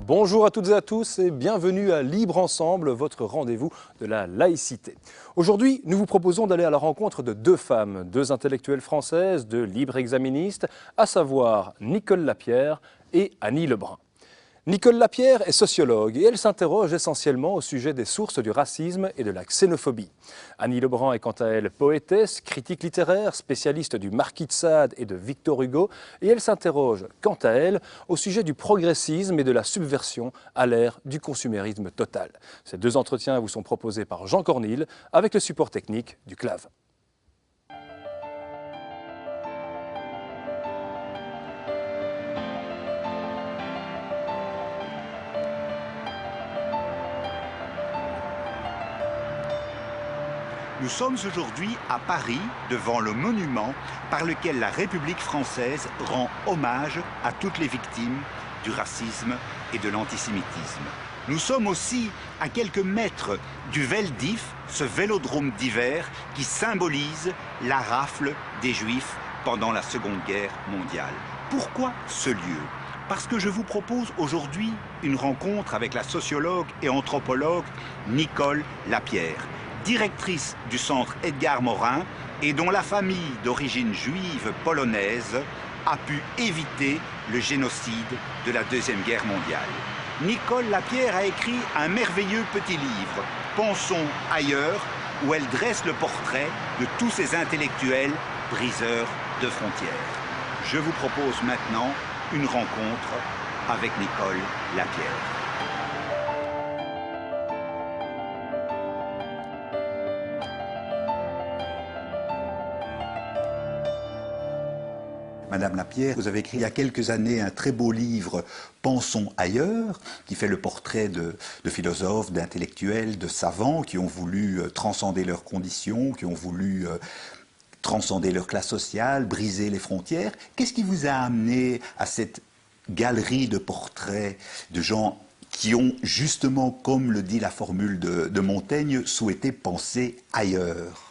Bonjour à toutes et à tous et bienvenue à Libre Ensemble, votre rendez-vous de la laïcité. Aujourd'hui, nous vous proposons d'aller à la rencontre de deux femmes, deux intellectuelles françaises, deux libres exaministes, à savoir Nicole Lapierre et Annie Lebrun. Nicole Lapierre est sociologue et elle s'interroge essentiellement au sujet des sources du racisme et de la xénophobie. Annie Lebrun est quant à elle poétesse, critique littéraire, spécialiste du Marquis de Sade et de Victor Hugo et elle s'interroge quant à elle au sujet du progressisme et de la subversion à l'ère du consumérisme total. Ces deux entretiens vous sont proposés par Jean Cornille avec le support technique du CLAV. Nous sommes aujourd'hui à Paris, devant le monument par lequel la République française rend hommage à toutes les victimes du racisme et de l'antisémitisme. Nous sommes aussi à quelques mètres du Vel'd'Hiv, ce vélodrome d'hiver qui symbolise la rafle des Juifs pendant la Seconde Guerre mondiale. Pourquoi ce lieu ? Parce que je vous propose aujourd'hui une rencontre avec la sociologue et anthropologue Nicole Lapierre, directrice du centre Edgar Morin et dont la famille d'origine juive polonaise a pu éviter le génocide de la Deuxième Guerre mondiale. Nicole Lapierre a écrit un merveilleux petit livre, Pensons ailleurs, où elle dresse le portrait de tous ces intellectuels briseurs de frontières. Je vous propose maintenant une rencontre avec Nicole Lapierre. Madame Lapierre, vous avez écrit il y a quelques années un très beau livre, Pensons ailleurs, qui fait le portrait de philosophes, d'intellectuels, de savants qui ont voulu transcender leurs conditions, qui ont voulu transcender leur classe sociale, briser les frontières. Qu'est-ce qui vous a amené à cette galerie de portraits de gens qui ont justement, comme le dit la formule de Montaigne, souhaité penser ailleurs ?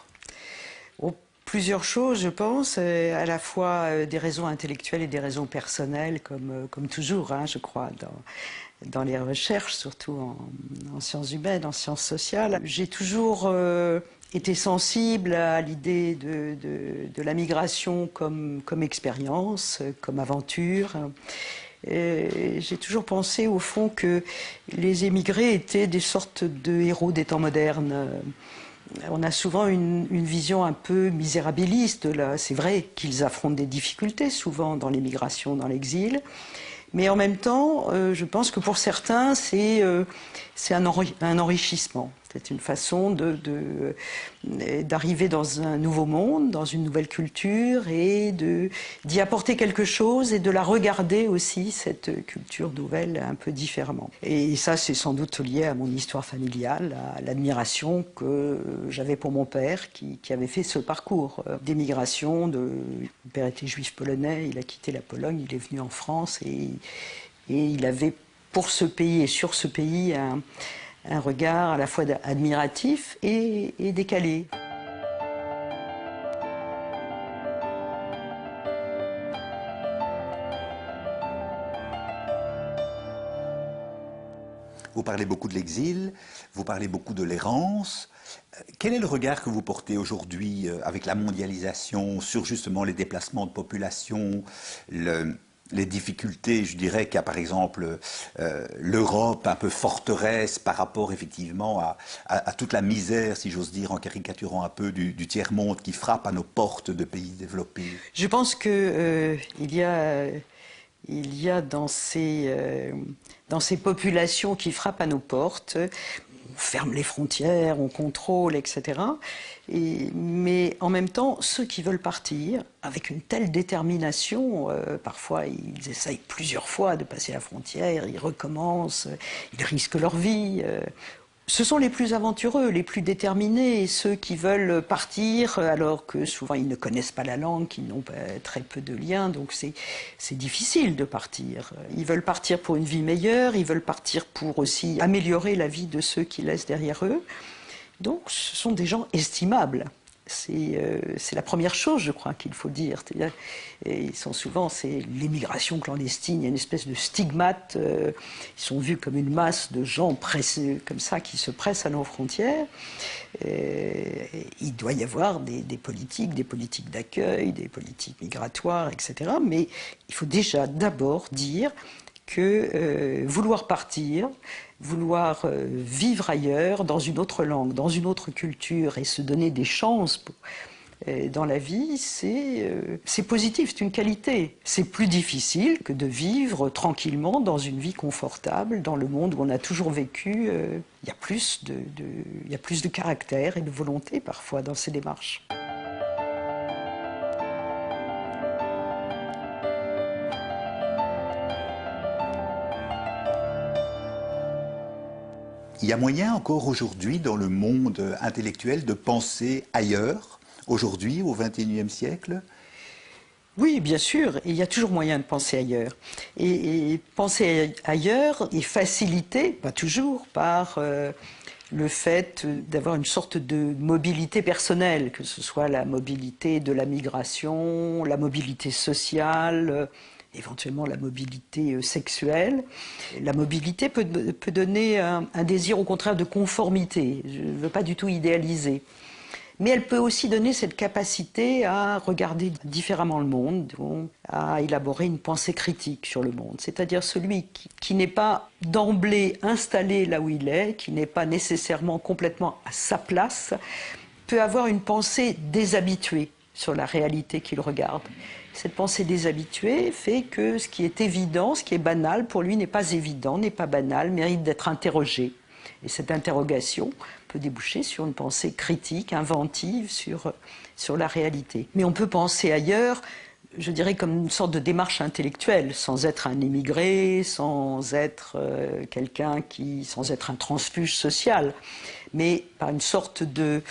Plusieurs choses, je pense, à la fois des raisons intellectuelles et des raisons personnelles, comme toujours, hein, je crois, dans les recherches, surtout en sciences humaines, en sciences sociales. J'ai toujours été sensible à l'idée de la migration comme expérience, comme aventure. J'ai toujours pensé, au fond, que les émigrés étaient des sortes de héros des temps modernes. On a souvent une vision un peu misérabiliste. C'est vrai qu'ils affrontent des difficultés souvent dans l'émigration, dans l'exil. Mais en même temps, je pense que pour certains, c'est un enrichissement. C'est une façon d'arriver dans un nouveau monde, dans une nouvelle culture et d'y apporter quelque chose et de la regarder aussi, cette culture nouvelle, un peu différemment. Et ça, c'est sans doute lié à mon histoire familiale, à l'admiration que j'avais pour mon père qui avait fait ce parcours d'émigration. Mon père était juif polonais, il a quitté la Pologne, il est venu en France et il avait pour ce pays et sur ce pays un regard à la fois admiratif et décalé. Vous parlez beaucoup de l'exil, vous parlez beaucoup de l'errance. Quel est le regard que vous portez aujourd'hui avec la mondialisation sur justement les déplacements de population, les difficultés, je dirais, qu'a par exemple l'Europe un peu forteresse par rapport effectivement à toute la misère, si j'ose dire, en caricaturant un peu du tiers-monde qui frappe à nos portes de pays développés? Je pense que il y a dans ces populations qui frappent à nos portes, on ferme les frontières, on contrôle, etc. Mais en même temps, ceux qui veulent partir, avec une telle détermination, parfois ils essayent plusieurs fois de passer la frontière, ils recommencent, ils risquent leur vie. Ce sont les plus aventureux, les plus déterminés, ceux qui veulent partir alors que souvent ils ne connaissent pas la langue, qu'ils n'ont très peu de liens, donc c'est difficile de partir. Ils veulent partir pour une vie meilleure, ils veulent partir pour aussi améliorer la vie de ceux qui laissent derrière eux. Donc ce sont des gens estimables. C'est la première chose, je crois, qu'il faut dire. Ils sont souvent, c'est l'émigration clandestine, il y a une espèce de stigmate. Ils sont vus comme une masse de gens pressés, comme ça, qui se pressent à nos frontières. Il doit y avoir des politiques d'accueil, des politiques migratoires, etc. Mais il faut déjà d'abord dire que vouloir partir, vouloir vivre ailleurs, dans une autre langue, dans une autre culture, et se donner des chances dans la vie, c'est positif, c'est une qualité. C'est plus difficile que de vivre tranquillement dans une vie confortable, dans le monde où on a toujours vécu. Il y a plus de caractère et de volonté parfois dans ces démarches. Il y a moyen encore aujourd'hui dans le monde intellectuel de penser ailleurs, aujourd'hui au XXIe siècle? Oui, bien sûr, il y a toujours moyen de penser ailleurs. Et penser ailleurs est facilité, pas toujours, par le fait d'avoir une sorte de mobilité personnelle, que ce soit la mobilité de la migration, la mobilité sociale, éventuellement la mobilité sexuelle. La mobilité peut donner un désir au contraire de conformité, je ne veux pas du tout idéaliser. Mais elle peut aussi donner cette capacité à regarder différemment le monde, à élaborer une pensée critique sur le monde. C'est-à-dire celui qui n'est pas d'emblée installé là où il est, qui n'est pas nécessairement complètement à sa place, peut avoir une pensée déshabituée sur la réalité qu'il regarde. Cette pensée déshabituée fait que ce qui est évident, ce qui est banal, pour lui n'est pas évident, n'est pas banal, mérite d'être interrogé. Et cette interrogation peut déboucher sur une pensée critique, inventive sur la réalité. Mais on peut penser ailleurs, je dirais comme une sorte de démarche intellectuelle, sans être un émigré, sans être sans être un transfuge social, mais par une sorte de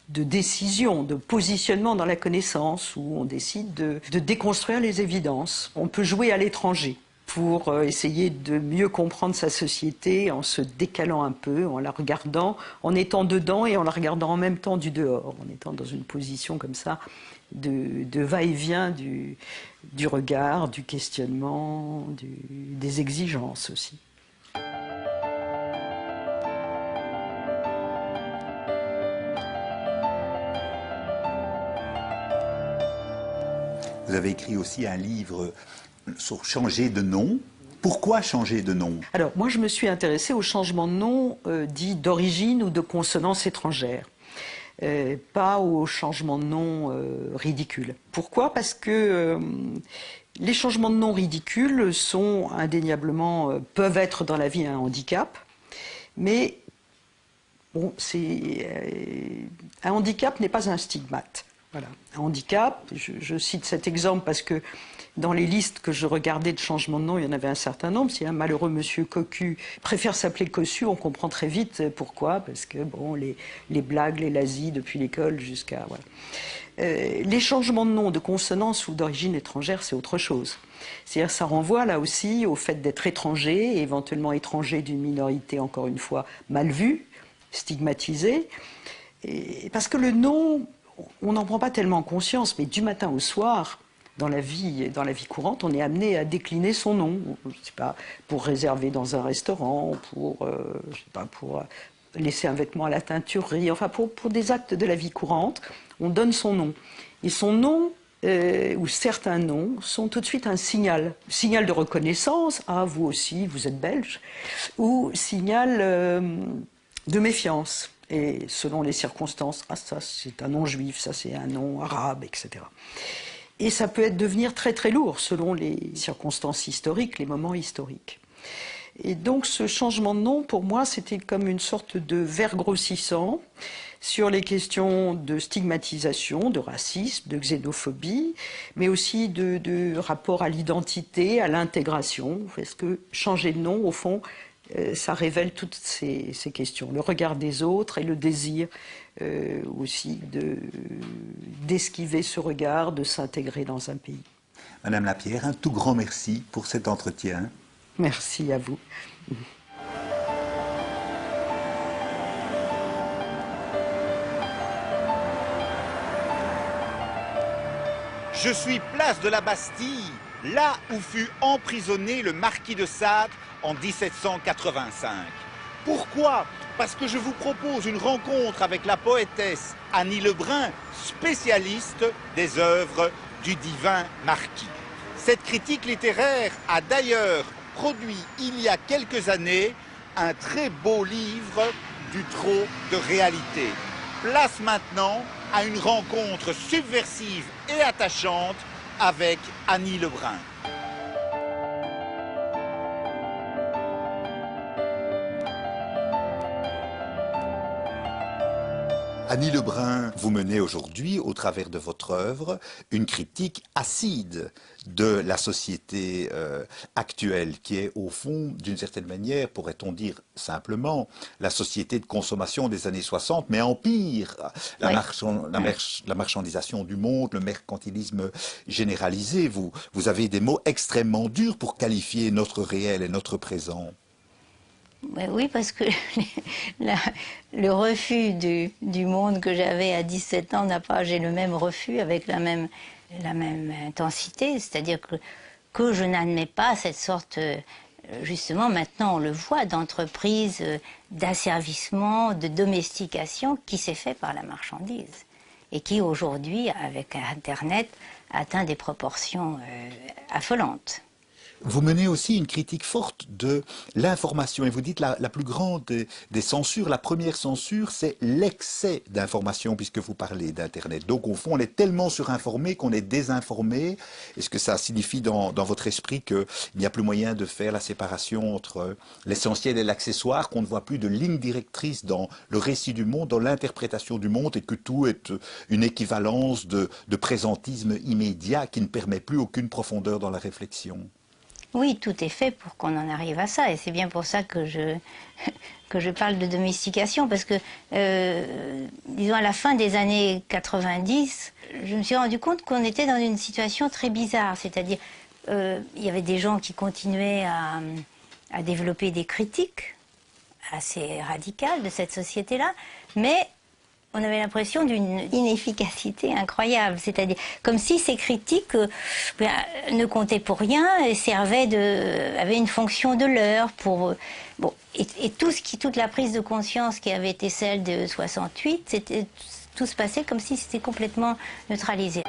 décision, de positionnement dans la connaissance, où on décide de déconstruire les évidences. On peut jouer à l'étranger pour essayer de mieux comprendre sa société en se décalant un peu, en la regardant, en étant dedans et en la regardant en même temps du dehors, en étant dans une position comme ça de va-et-vient du regard, du questionnement, des exigences aussi. Vous avez écrit aussi un livre sur changer de nom. Pourquoi changer de nom? Alors, moi, je me suis intéressée au changement de nom dit d'origine ou de consonance étrangère. Pas au changement de nom ridicule. Pourquoi? Parce que les changements de nom ridicules sont indéniablement, peuvent être dans la vie un handicap, mais bon, un handicap n'est pas un stigmate. Voilà. Un handicap, je cite cet exemple parce que dans les listes que je regardais de changement de nom, il y en avait un certain nombre. Si un malheureux monsieur Cocu préfère s'appeler Cossu, on comprend très vite pourquoi, parce que bon, les blagues, les lazis depuis l'école jusqu'à... Voilà. Les changements de nom, de consonance ou d'origine étrangère, c'est autre chose. C'est-à-dire ça renvoie là aussi au fait d'être étranger, et éventuellement étranger d'une minorité, encore une fois, mal vue, stigmatisée. Parce que le nom, on n'en prend pas tellement conscience, mais du matin au soir, dans la vie courante, on est amené à décliner son nom. Je sais pas, pour réserver dans un restaurant, pour laisser un vêtement à la teinturerie, enfin pour des actes de la vie courante, on donne son nom. Et son nom, ou certains noms, sont tout de suite un signal de reconnaissance, ah vous aussi, vous êtes belge, ou signal de méfiance. Et selon les circonstances, ah ça c'est un nom juif, ça c'est un nom arabe, etc. Et ça peut devenir très très lourd selon les circonstances historiques, les moments historiques. Et donc ce changement de nom, pour moi, c'était comme une sorte de verre grossissant sur les questions de stigmatisation, de racisme, de xénophobie, mais aussi de rapport à l'identité, à l'intégration. Parce que changer de nom, au fond, ça révèle toutes ces questions, le regard des autres et le désir aussi d'esquiver ce regard, de s'intégrer dans un pays. Madame Lapierre, un tout grand merci pour cet entretien. Merci à vous. Je suis place de la Bastille, là où fut emprisonné le marquis de Sade en 1785. Pourquoi? Parce que je vous propose une rencontre avec la poétesse Annie Lebrun, spécialiste des œuvres du divin marquis. Cette critique littéraire a d'ailleurs produit il y a quelques années un très beau livre du trop de réalité. Place maintenant à une rencontre subversive et attachante avec Annie Lebrun. Annie Lebrun, vous menez aujourd'hui, au travers de votre œuvre, une critique acide de la société actuelle, qui est au fond, d'une certaine manière, pourrait-on dire simplement, la société de consommation des années 60, mais en pire, la marchandisation du monde, le mercantilisme généralisé. Vous avez des mots extrêmement durs pour qualifier notre réel et notre présent. Oui, parce que le refus du monde que j'avais à 17 ans j'ai le même refus avec la même intensité, c'est-à-dire que je n'admets pas cette sorte, justement maintenant on le voit, d'entreprise d'asservissement, de domestication qui s'est fait par la marchandise et qui aujourd'hui, avec Internet, atteint des proportions affolantes. Vous menez aussi une critique forte de l'information et vous dites la plus grande des censures, la première censure, c'est l'excès d'information puisque vous parlez d'Internet. Donc au fond, on est tellement surinformé qu'on est désinformé. Est-ce que ça signifie dans votre esprit qu'il n'y a plus moyen de faire la séparation entre l'essentiel et l'accessoire, qu'on ne voit plus de ligne directrice dans le récit du monde, dans l'interprétation du monde et que tout est une équivalence de présentisme immédiat qui ne permet plus aucune profondeur dans la réflexion? Oui, tout est fait pour qu'on en arrive à ça. Et c'est bien pour ça que je parle de domestication. Parce que, disons, à la fin des années 90, je me suis rendu compte qu'on était dans une situation très bizarre. C'est-à-dire, il y avait des gens qui continuaient à développer des critiques assez radicales de cette société-là, mais on avait l'impression d'une inefficacité incroyable, c'est-à-dire comme si ces critiques ne comptaient pour rien et avaient une fonction de l'heure pour et toute la prise de conscience qui avait été celle de 68, tout se passait comme si c'était complètement neutralisé.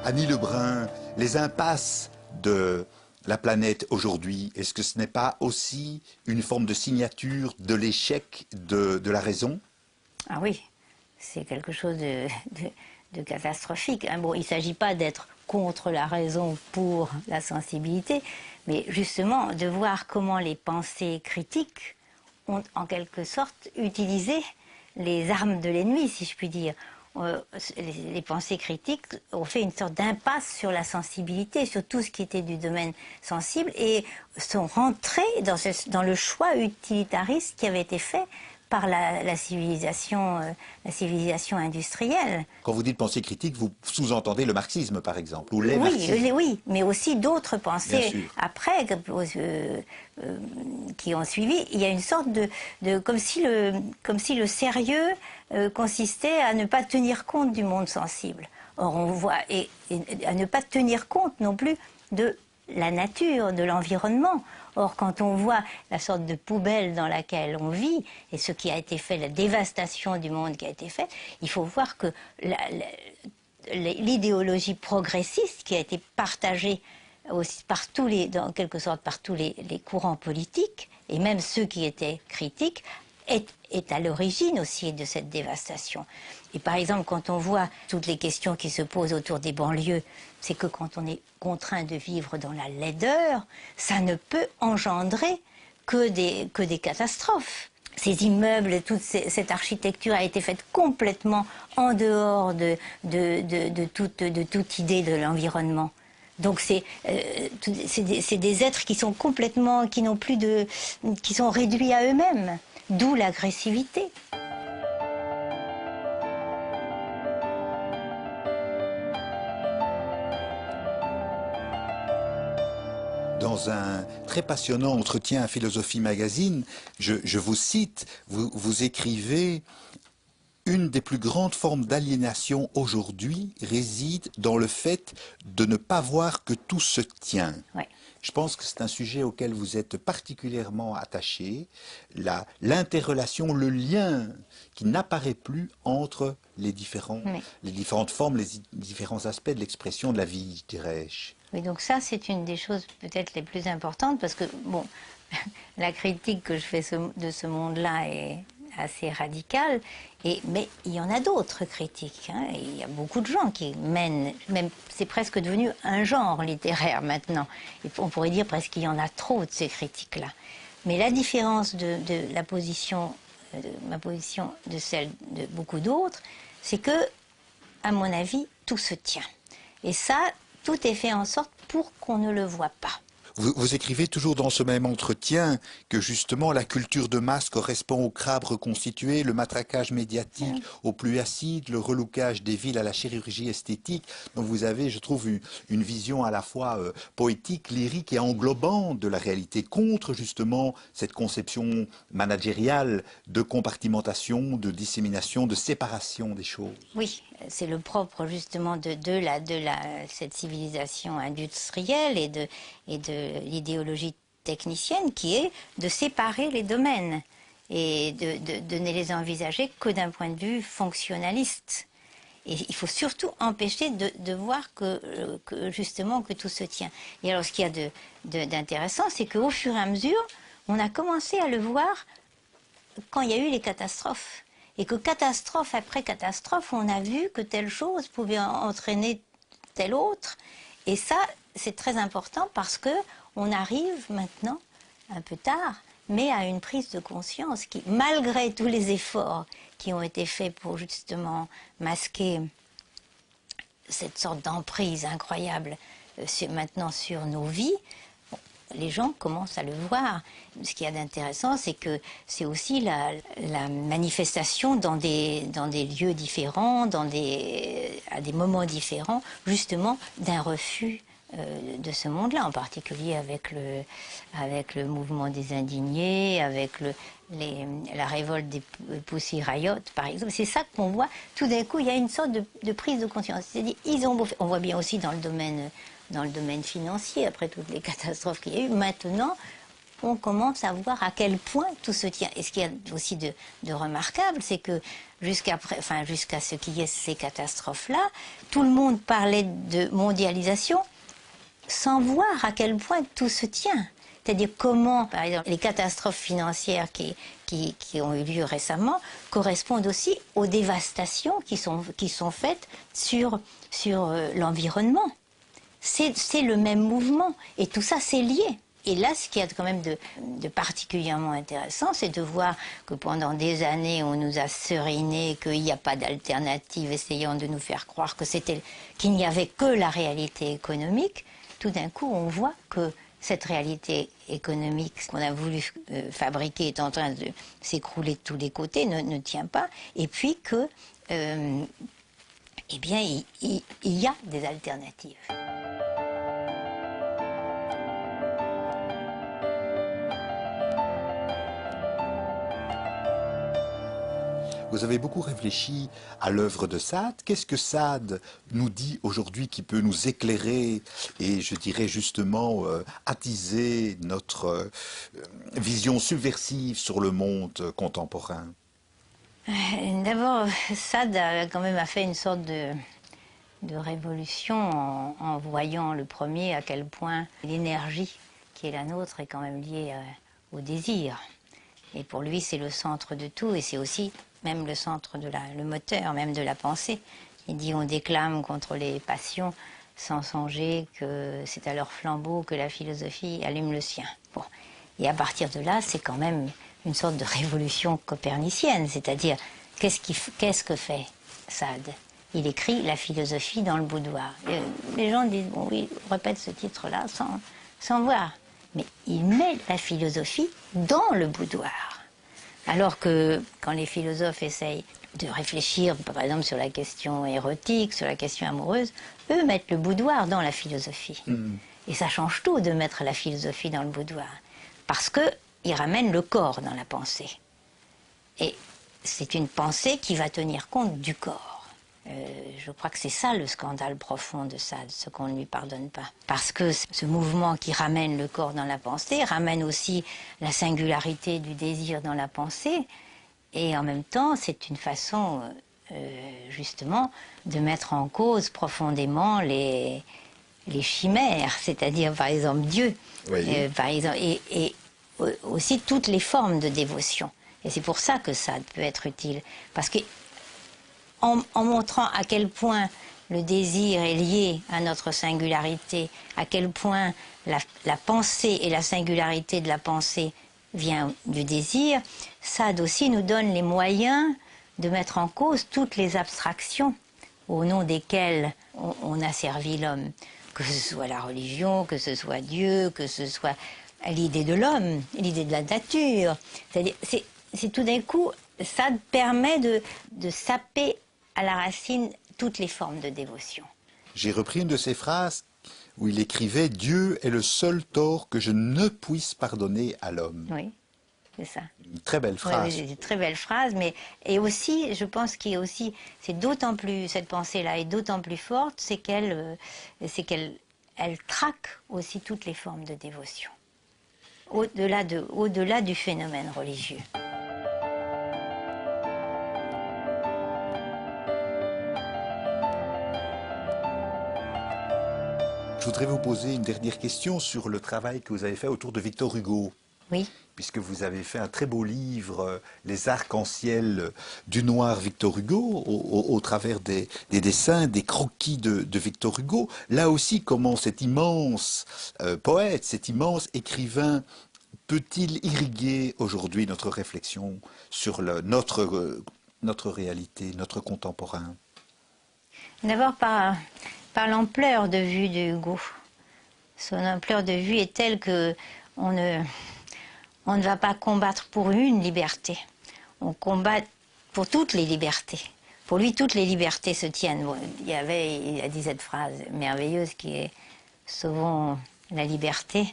Annie Lebrun, les impasses de la planète aujourd'hui, est-ce que ce n'est pas aussi une forme de signature de l'échec de la raison? Ah oui, c'est quelque chose de catastrophique. Bon, il ne s'agit pas d'être contre la raison pour la sensibilité, mais justement de voir comment les pensées critiques ont en quelque sorte utilisé les armes de l'ennemi, si je puis dire. Les pensées critiques ont fait une sorte d'impasse sur la sensibilité, sur tout ce qui était du domaine sensible, et sont rentrées dans le choix utilitariste qui avait été fait par la civilisation industrielle. Quand vous dites pensée critique, vous sous-entendez le marxisme, par exemple, ou les marxismes. Oui, mais aussi d'autres pensées après qui ont suivi. Il y a une sorte comme si le sérieux consistait à ne pas tenir compte du monde sensible. Or, on voit et à ne pas tenir compte non plus de la nature, de l'environnement. Or, quand on voit la sorte de poubelle dans laquelle on vit et ce qui a été fait, la dévastation du monde qui a été faite, il faut voir que l'idéologie progressiste qui a été partagée aussi en quelque sorte par tous les courants politiques, et même ceux qui étaient critiques, est à l'origine aussi de cette dévastation. Et par exemple, quand on voit toutes les questions qui se posent autour des banlieues, c'est que quand on est contraint de vivre dans la laideur, ça ne peut engendrer que des catastrophes. ces immeubles, cette architecture a été faite complètement en dehors de toute idée de l'environnement. Donc c'est des êtres qui sont complètement, qui sont réduits à eux-mêmes, d'où l'agressivité. Dans un très passionnant entretien à Philosophie Magazine, je vous cite, vous écrivez « Une des plus grandes formes d'aliénation aujourd'hui réside dans le fait de ne pas voir que tout se tient. Ouais. » Je pense que c'est un sujet auquel vous êtes particulièrement attaché, l'interrelation, le lien qui n'apparaît plus entre les différentes formes, les différents aspects de l'expression de la vie, dirais-je. Oui, donc ça, c'est une des choses peut-être les plus importantes, parce que, bon, la critique que je fais de ce monde-là est assez radicale, mais il y en a d'autres critiques. Hein, il y a beaucoup de gens qui mènent, même c'est presque devenu un genre littéraire maintenant. Et on pourrait dire presque qu'il y en a trop de ces critiques-là. Mais la différence de la position, ma position de celle de beaucoup d'autres, c'est que, à mon avis, tout se tient. Et ça, tout est fait en sorte pour qu'on ne le voit pas. Vous écrivez toujours dans ce même entretien que justement la culture de masse correspond au crabe reconstitué, le matraquage médiatique au plus acide, le relookage des villes à la chirurgie esthétique. Donc vous avez, je trouve, une vision à la fois poétique, lyrique et englobante de la réalité contre justement cette conception managériale de compartimentation, de dissémination, de séparation des choses. Oui, c'est le propre justement de cette civilisation industrielle et de l'idéologie technicienne qui est de séparer les domaines et de ne les envisager que d'un point de vue fonctionnaliste. Et il faut surtout empêcher de voir que justement que tout se tient. Et alors ce qu'il y a d'intéressant, c'est qu'au fur et à mesure, on a commencé à le voir quand il y a eu les catastrophes. Et que catastrophe après catastrophe, on a vu que telle chose pouvait entraîner telle autre. Et ça, c'est très important parce que on arrive maintenant, un peu tard, mais à une prise de conscience qui, malgré tous les efforts qui ont été faits pour justement masquer cette sorte d'emprise incroyable maintenant sur nos vies, bon, les gens commencent à le voir. Ce qu'il y a d'intéressant, c'est que c'est aussi la manifestation dans des lieux différents, à des moments différents, justement d'un refus de ce monde-là, en particulier avec le mouvement des indignés, avec la révolte des Pussy Riot, par exemple. C'est ça qu'on voit. Tout d'un coup, il y a une sorte de prise de conscience. C'est-à-dire, on voit bien aussi dans le domaine financier, après toutes les catastrophes qu'il y a eu. Maintenant, on commence à voir à quel point tout se tient. Et ce qu'il y a aussi de remarquable, c'est que jusqu'à ce qu'il y ait ces catastrophes-là, tout le monde parlait de mondialisation sans voir à quel point tout se tient. C'est-à-dire comment, par exemple, les catastrophes financières qui ont eu lieu récemment correspondent aussi aux dévastations qui sont faites sur l'environnement. C'est le même mouvement. Et tout ça, c'est lié. Et là, ce qu'il y a quand même de particulièrement intéressant, c'est de voir que pendant des années, on nous a seriné qu'il n'y a pas d'alternative, essayant de nous faire croire qu'il n'y avait que la réalité économique. Tout d'un coup, on voit que cette réalité économique qu'on a voulu fabriquer est en train de s'écrouler de tous les côtés, ne tient pas, et puis que, eh bien, il y a des alternatives. Vous avez beaucoup réfléchi à l'œuvre de Sade. Qu'est-ce que Sade nous dit aujourd'hui qui peut nous éclairer et, je dirais justement, attiser notre vision subversive sur le monde contemporain? D'abord, Sade a quand même fait une sorte de révolution en voyant le premier à quel point l'énergie qui est la nôtre est quand même liée au désir. Et pour lui, c'est le centre de tout et c'est aussi même le centre le moteur même de la pensée. Il dit on déclame contre les passions sans songer que c'est à leur flambeau que la philosophie allume le sien. Bon. Et à partir de là, c'est quand même une sorte de révolution copernicienne, c'est-à-dire qu'est-ce que fait Sade? Il écrit la philosophie dans le boudoir. Et les gens disent, bon oui, répète ce titre-là sans voir. Mais il met la philosophie dans le boudoir. Alors que quand les philosophes essayent de réfléchir, par exemple, sur la question érotique, sur la question amoureuse, eux mettent le boudoir dans la philosophie. Et ça change tout de mettre la philosophie dans le boudoir. Parce qu'ils ramènent le corps dans la pensée. Et c'est une pensée qui va tenir compte du corps. Je crois que c'est ça le scandale profond de Sade, ce qu'on ne lui pardonne pas. Parce que ce mouvement qui ramène le corps dans la pensée ramène aussi la singularité du désir dans la pensée. Et en même temps, c'est une façon, justement, de mettre en cause profondément les chimères, c'est-à-dire, par exemple, Dieu. Oui. Par exemple, et aussi toutes les formes de dévotion. Et c'est pour ça que Sade peut être utile. Parce que en montrant à quel point le désir est lié à notre singularité, à quel point la pensée et la singularité de la pensée vient du désir, Sade aussi nous donne les moyens de mettre en cause toutes les abstractions au nom desquelles on a servi l'homme. Que ce soit la religion, que ce soit Dieu, que ce soit l'idée de l'homme, l'idée de la nature. C'est-à-dire, c'est tout d'un coup, Sade permet de saper à la racine toutes les formes de dévotion. J'ai repris une de ses phrases où il écrivait « Dieu est le seul tort que je ne puisse pardonner à l'homme Oui, c'est ça. » Une très belle phrase. Oui, c'est une très belle phrase, mais et aussi, je pense qu'il y a aussi, c'est d'autant plus, cette pensée-là est d'autant plus forte, c'est qu'elle traque aussi toutes les formes de dévotion, au-delà du phénomène religieux. Je voudrais vous poser une dernière question sur le travail que vous avez fait autour de Victor Hugo. Oui. Puisque vous avez fait un très beau livre, Les arcs-en-ciel du noir Victor Hugo, au travers des dessins, des croquis de Victor Hugo. Là aussi, comment cet immense poète, cet immense écrivain peut-il irriguer aujourd'hui notre réflexion sur notre réalité, notre contemporain? D'abord par l'ampleur de vue de Hugo. Son ampleur de vue est telle que on ne va pas combattre pour une liberté. On combat pour toutes les libertés. Pour lui, toutes les libertés se tiennent. Bon, il a dit cette phrase merveilleuse qui est « Sauvons la liberté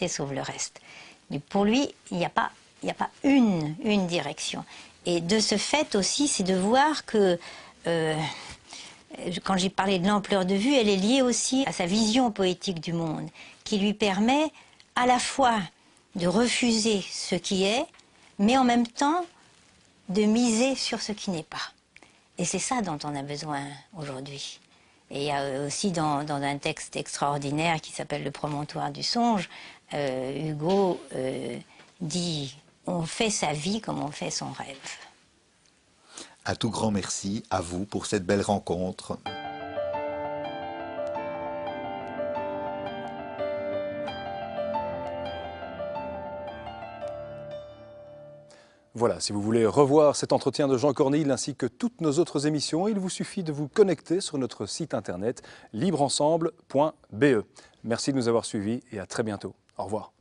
sauve le reste ». Mais pour lui, il n'y a pas une direction. Et de ce fait aussi, c'est de voir que quand j'ai parlé de l'ampleur de vue, elle est liée aussi à sa vision poétique du monde, qui lui permet à la fois de refuser ce qui est, mais en même temps de miser sur ce qui n'est pas. Et c'est ça dont on a besoin aujourd'hui. Et il y a aussi dans un texte extraordinaire qui s'appelle Le Promontoire du songe, Hugo dit « On fait sa vie comme on fait son rêve ». Un tout grand merci à vous pour cette belle rencontre. Voilà, si vous voulez revoir cet entretien de Jean Cornille ainsi que toutes nos autres émissions, il vous suffit de vous connecter sur notre site internet libreensemble.be. Merci de nous avoir suivis et à très bientôt. Au revoir.